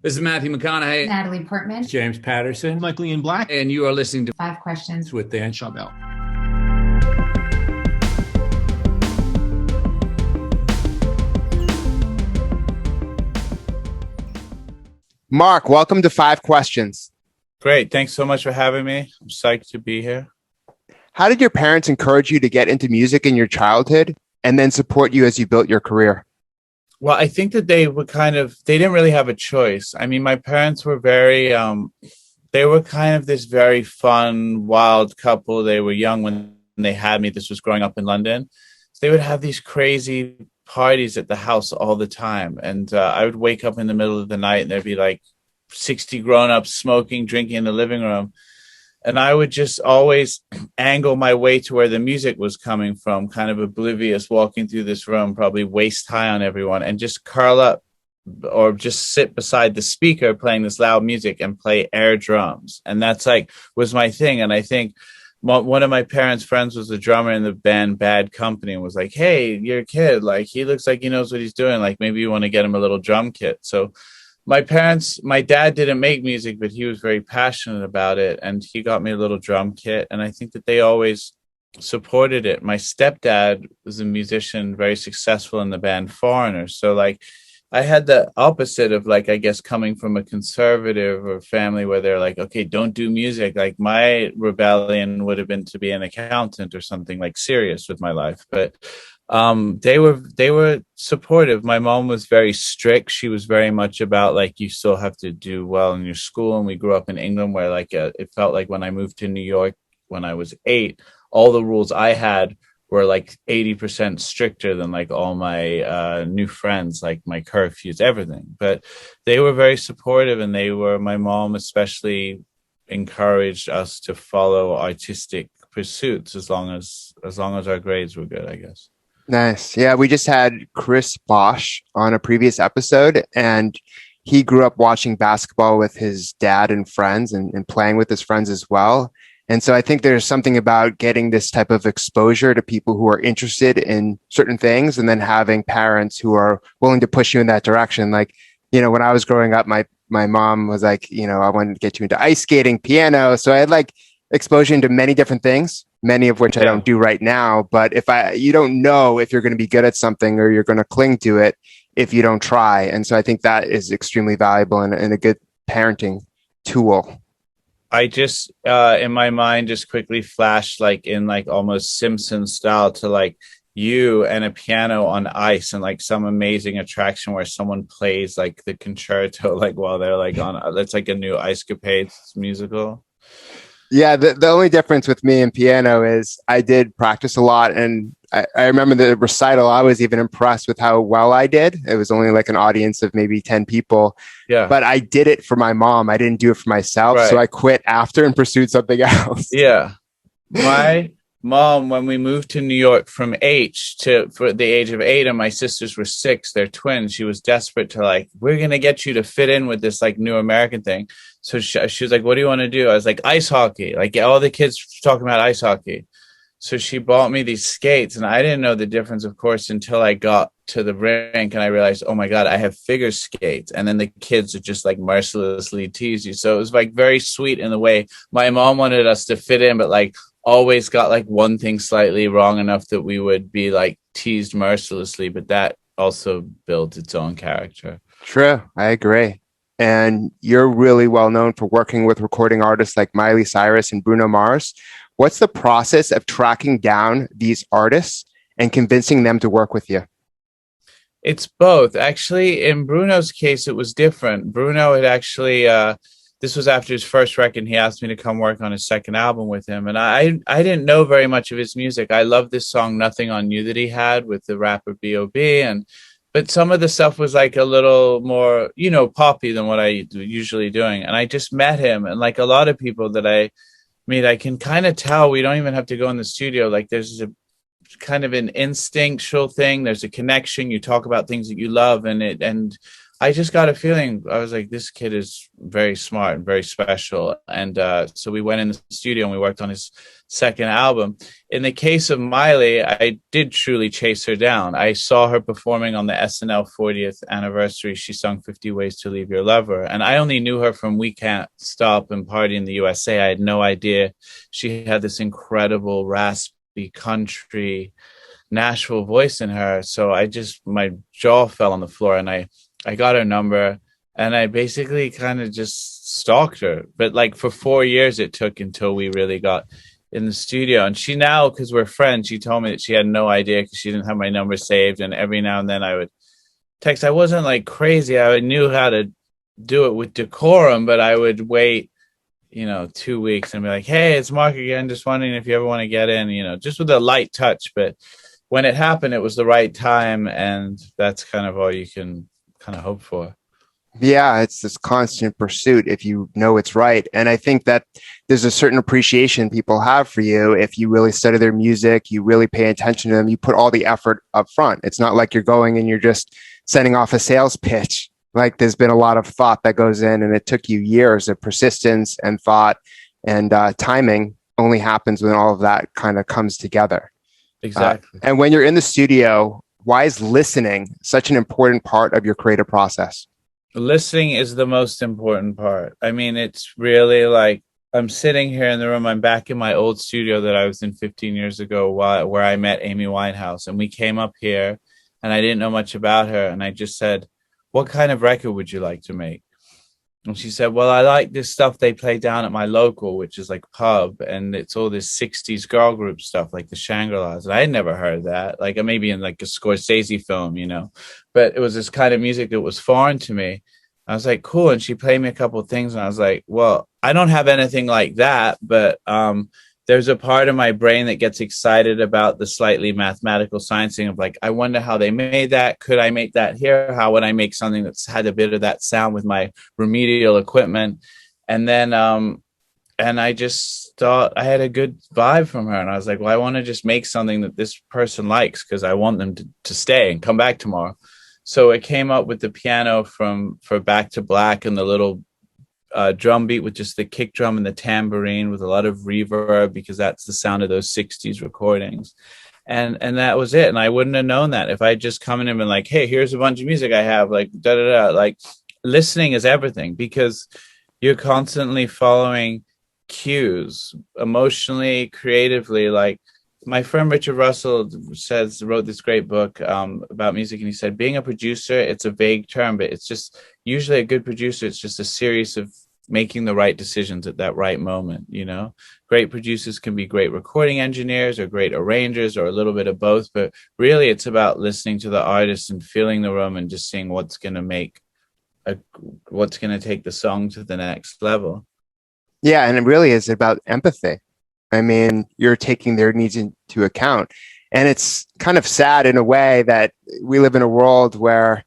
This is Matthew McConaughey. Natalie Portman. James Patterson. Michael Ian Black. And you are listening to Five Questions with Dan Schawbel. Mark, welcome to Five Questions. Great. Thanks so much for having me. I'm psyched to be here. How did your parents encourage you to get into music in your childhood and then support you as you built your career? Well, I think that they didn't really have a choice. I mean, my parents were they were kind of this very fun, wild couple. They were young when they had me. This was growing up in London. So they would have these crazy parties at the house all the time. And I would wake up in the middle of the night and there'd be like 60 grown-ups smoking, drinking in the living room. And I would just always angle my way to where the music was coming from, kind of oblivious, walking through this room, probably waist high on everyone, and just curl up or just sit beside the speaker playing this loud music and play air drums. And that's was my thing. And I think one of my parents' friends was the drummer in the band Bad Company and was like, hey, your kid, he looks like he knows what he's doing. Maybe you want to get him a little drum kit. So my dad didn't make music, but he was very passionate about it. And he got me a little drum kit. And I think that they always supported it. My stepdad was a musician, very successful in the band Foreigner. So I had the opposite of I guess coming from a conservative or family where they're like, okay, don't do music. My rebellion would have been to be an accountant or something serious with my life. But they were supportive. My mom was very strict. She was very much about you still have to do well in your school. And we grew up in England where it felt like when I moved to New York when I was 8, all the rules I had were 80% stricter than all my new friends, my curfews, everything. But they were very supportive, and my mom especially encouraged us to follow artistic pursuits as long as our grades were good, I guess. Nice. Yeah, we just had Chris Bosch on a previous episode, and he grew up watching basketball with his dad and friends and playing with his friends as well. And so I think there's something about getting this type of exposure to people who are interested in certain things and then having parents who are willing to push you in that direction. When I was growing up, my mom was I wanted to get you into ice skating, piano. So I had exposure into many different things, many of which I don't do right now. But you don't know if you're going to be good at something or you're going to cling to it if you don't try. And so I think that is extremely valuable and a good parenting tool. I just, in my mind, just quickly flashed in almost Simpson style to you and a piano on ice and some amazing attraction where someone plays the concerto while they're on. That's a new Ice Capades musical. Yeah, the only difference with me and piano is I did practice a lot, and I remember the recital. I was even impressed with how well I did. It was only an audience of maybe 10 people. Yeah. But I did it for my mom. I didn't do it for myself. Right. So I quit after and pursued something else. Yeah. My mom, when we moved to New York for the age of 8, and my sisters were 6, they're twins, she was desperate to we're going to get you to fit in with this new American thing. So she was like, what do you want to do? I was like, ice hockey. All the kids talking about ice hockey. So she bought me these skates, and I didn't know the difference, of course, until I got to the rink and I realized, oh my God, I have figure skates. And then the kids would just mercilessly tease you. So it was very sweet in the way my mom wanted us to fit in, but always got one thing slightly wrong enough that we would be teased mercilessly. But that also built its own character. True. I agree. And you're really well known for working with recording artists like Miley, Cyrus, and Bruno Mars. What's the process of tracking down these artists and convincing them to work with you? It's both. Actually, in Bruno's case, it was different. Bruno had actually, this was after his first record, and he asked me to come work on his second album with him. And I didn't know very much of his music. I loved this song, Nothing on You, that he had with the rapper B.O.B. But some of the stuff was a little more, poppy than what I usually doing. And I just met him, and a lot of people that I meet, I can kind of tell we don't even have to go in the studio. There's a kind of an instinctual thing. There's a connection. You talk about things that you love, and I just got a feeling. I was like, this kid is very smart and very special. And so we went in the studio and we worked on his second album. In the case of Miley, I did truly chase her down. I saw her performing on the SNL 40th anniversary. She sung 50 Ways to Leave Your Lover. And I only knew her from We Can't Stop and Party in the USA. I had no idea she had this incredible, raspy country Nashville voice in her. So my jaw fell on the floor, and I got her number, and I basically kind of just stalked her. But like for 4 years it took until we really got in the studio. And she now, because we're friends, she told me that she had no idea because she didn't have my number saved. And every now and then I would text. I wasn't like crazy. I knew how to do it with decorum, but I would wait, 2 weeks and be like, hey, it's Mark again. Just wondering if you ever want to get in, just with a light touch. But when it happened, it was the right time. And that's kind of all you can kind of hope for. Yeah, it's this constant pursuit if you know it's right. And I think that there's a certain appreciation people have for you if you really study their music, you really pay attention to them, you put all the effort up front. It's not like you're going and you're just sending off a sales pitch. Like there's been a lot of thought that goes in, and it took you years of persistence and thought, and timing only happens when all of that kind of comes together. Exactly. And when you're in the studio, why is listening such an important part of your creative process? Listening is the most important part. I mean, it's really like I'm sitting here in the room. I'm back in my old studio that I was in 15 years ago, where I met Amy Winehouse. And we came up here, and I didn't know much about her. And I just said, what kind of record would you like to make? And she said, well, I like this stuff they play down at my local, which is like pub. And it's all this 60s girl group stuff, like the Shangri-Las. And I had never heard of that. Like maybe in like a Scorsese film, but it was this kind of music that was foreign to me. I was like, cool. And she played me a couple of things. And I was like, well, I don't have anything like that. But there's a part of my brain that gets excited about the slightly mathematical sciencing of like, I wonder how they made that. Could I make that here? How would I make something that's had a bit of that sound with my remedial equipment? And then, and I just thought I had a good vibe from her. And I was like, well, I want to just make something that this person likes because I want them to stay and come back tomorrow. So it came up with the piano for Back to Black, and the little drum beat with just the kick drum and the tambourine with a lot of reverb, because that's the sound of those 60s recordings. And that was it. And I wouldn't have known that if I just come in and been like, hey, here's a bunch of music I have, like da da da. Like listening is everything, because you're constantly following cues emotionally, creatively. Like my friend Richard Russell wrote this great book about music, and he said, being a producer, it's a vague term, but it's just usually a good producer. It's just a series of making the right decisions at that right moment. Great producers can be great recording engineers or great arrangers or a little bit of both, but really it's about listening to the artist and feeling the room and just seeing what's going to take the song to the next level. Yeah, and it really is about empathy. I mean, you're taking their needs into account. And it's kind of sad in a way that we live in a world where,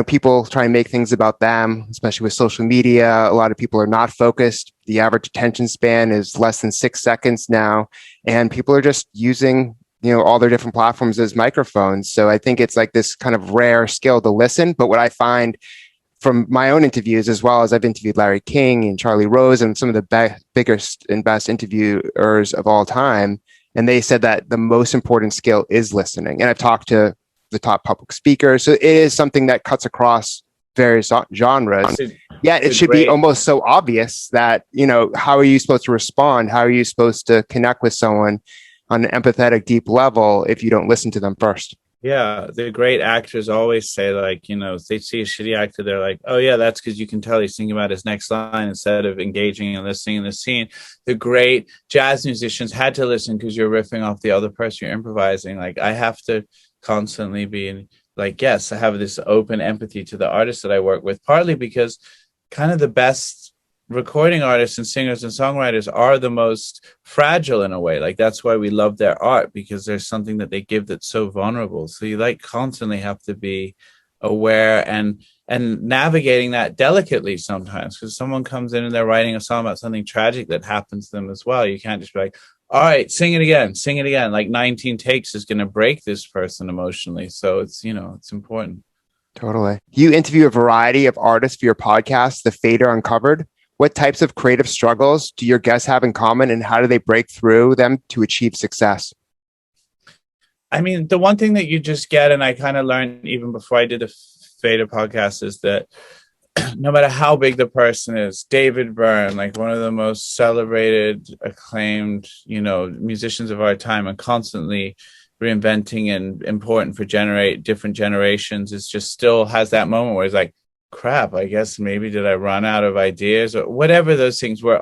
people try and make things about them, especially with social media. A lot of people are not focused. The average attention span is less than 6 seconds now. And people are just using, all their different platforms as microphones. So I think it's like this kind of rare skill to listen. But what I find from my own interviews, as well as I've interviewed Larry King and Charlie Rose and some of the biggest and best interviewers of all time, and they said that the most important skill is listening. And I've talked to the top public speakers. So it is something that cuts across various genres. Yeah, it should be almost so obvious that, how are you supposed to respond? How are you supposed to connect with someone on an empathetic, deep level if you don't listen to them first? Yeah, the great actors always say, like, if they see a shitty actor, they're like, oh, yeah, that's because you can tell he's thinking about his next line instead of engaging and listening in the scene. The great jazz musicians had to listen because you're riffing off the other person you're improvising. Like, I have to constantly be like, yes, I have this open empathy to the artists that I work with, partly because kind of the best recording artists and singers and songwriters are the most fragile in a way. Like that's why we love their art, because there's something that they give that's so vulnerable. So you like constantly have to be aware and navigating that delicately sometimes, because someone comes in and they're writing a song about something tragic that happens to them as well. You can't just be like, all right, sing it again. Like 19 takes is going to break this person emotionally. So it's, it's important. Totally. You interview a variety of artists for your podcast, The Fader Uncovered. What types of creative struggles do your guests have in common, and how do they break through them to achieve success? I mean, the one thing that you just get, and I kind of learned even before I did the Fader podcast, is that no matter how big the person is, David Byrne, like one of the most celebrated, acclaimed, musicians of our time, and constantly reinventing and important for different generations, is just still has that moment where it's like, crap, I guess maybe did I run out of ideas or whatever those things were.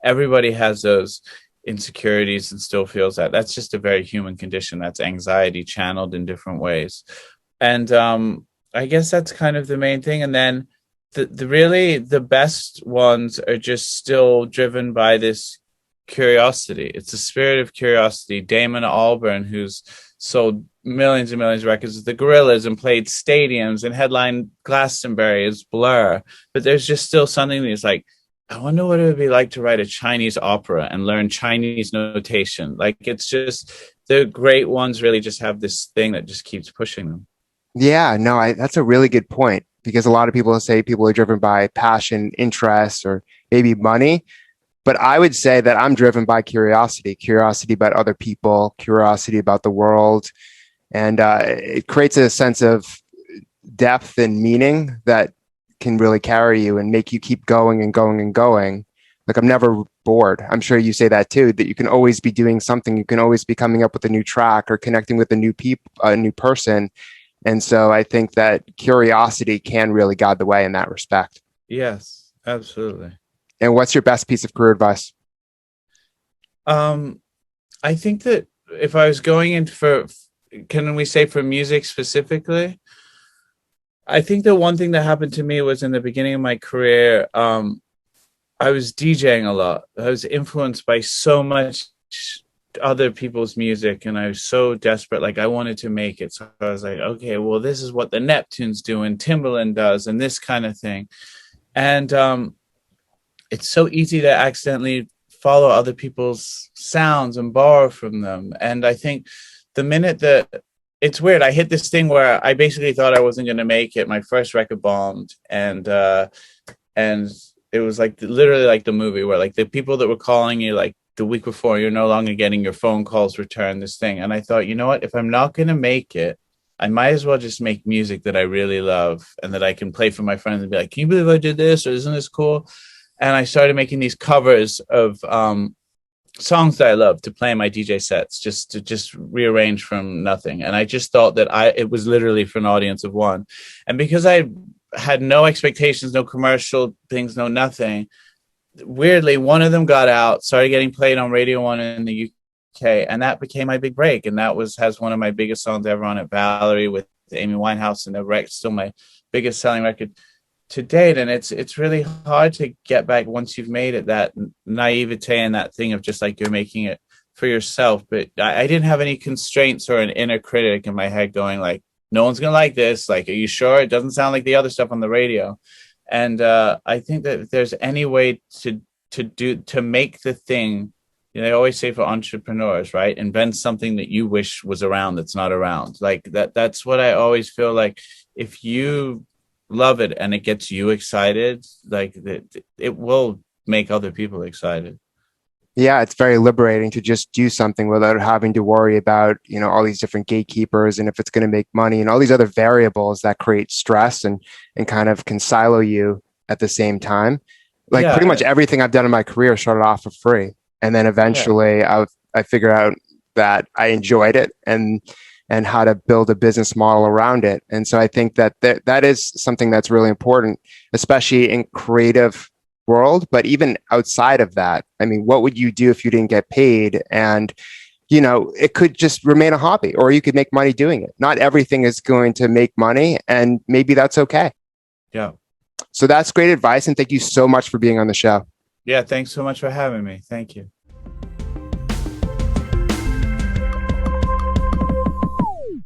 Everybody has those insecurities and still feels that. That's just a very human condition. That's anxiety channeled in different ways. And I guess that's kind of the main thing. And then the best ones are just still driven by this curiosity. It's the spirit of curiosity. Damon Albarn, who's sold millions and millions of records with the Gorillaz and played stadiums and headlined Glastonbury as Blur. But there's just still something that's like, I wonder what it would be like to write a Chinese opera and learn Chinese notation. Like, it's just, the great ones really just have this thing that just keeps pushing them. Yeah, no, that's a really good point, because a lot of people say people are driven by passion, interest, or maybe money. But I would say that I'm driven by curiosity about other people, curiosity about the world. And it creates a sense of depth and meaning that can really carry you and make you keep going and going and going. Like, I'm never bored. I'm sure you say that too, that you can always be doing something. You can always be coming up with a new track or connecting with a new person. And so I think that curiosity can really guide the way in that respect. Yes, absolutely. And what's your best piece of career advice? I think that if I was going in for music specifically, I think the one thing that happened to me was in the beginning of my career, I was DJing a lot. I was influenced by so much other people's music, and I was so desperate. Like, I wanted to make it. So I was like, okay, well, this is what the Neptunes do and Timbaland does and this kind of thing. And it's so easy to accidentally follow other people's sounds and borrow from them. And I think the minute that it's weird, I hit this thing where I basically thought I wasn't going to make it. My first record bombed, and it was like literally like the movie where like the people that were calling you like the week before, you're no longer getting your phone calls returned, this thing. And I thought, you know what, if I'm not going to make it, I might as well just make music that I really love and that I can play for my friends and be like, can you believe I did this? Or isn't this cool? And I started making these covers of songs that I love to play in my DJ sets, just rearrange from nothing. And I just thought that it was literally for an audience of one. And because I had no expectations, no commercial things, no nothing, weirdly, one of them got out, started getting played on Radio 1 in the UK, and that became my big break. And that has one of my biggest songs ever on it, Valerie with Amy Winehouse, and the record still my biggest selling record to date. And it's really hard to get back once you've made it, that naivete and that thing of just like you're making it for yourself. But I didn't have any constraints or an inner critic in my head going like, no one's gonna like this, like, are you sure? It doesn't sound like the other stuff on the radio. And I think that if there's any way to make the thing, they always say for entrepreneurs, right, invent something that you wish was around that's not around. Like that's what I always feel like. If you love it and it gets you excited, like it will make other people excited. Yeah, it's very liberating to just do something without having to worry about, all these different gatekeepers and if it's going to make money and all these other variables that create stress and kind of can silo you at the same time. Like pretty much everything I've done in my career started off for free. And then eventually I figured out that I enjoyed it and how to build a business model around it. And so I think that that is something that's really important, especially in creative world, but even outside of that. I mean, what would you do if you didn't get paid? And, it could just remain a hobby, or you could make money doing it. Not everything is going to make money, and maybe that's okay. Yeah. So that's great advice. And thank you so much for being on the show. Yeah. Thanks so much for having me. Thank you.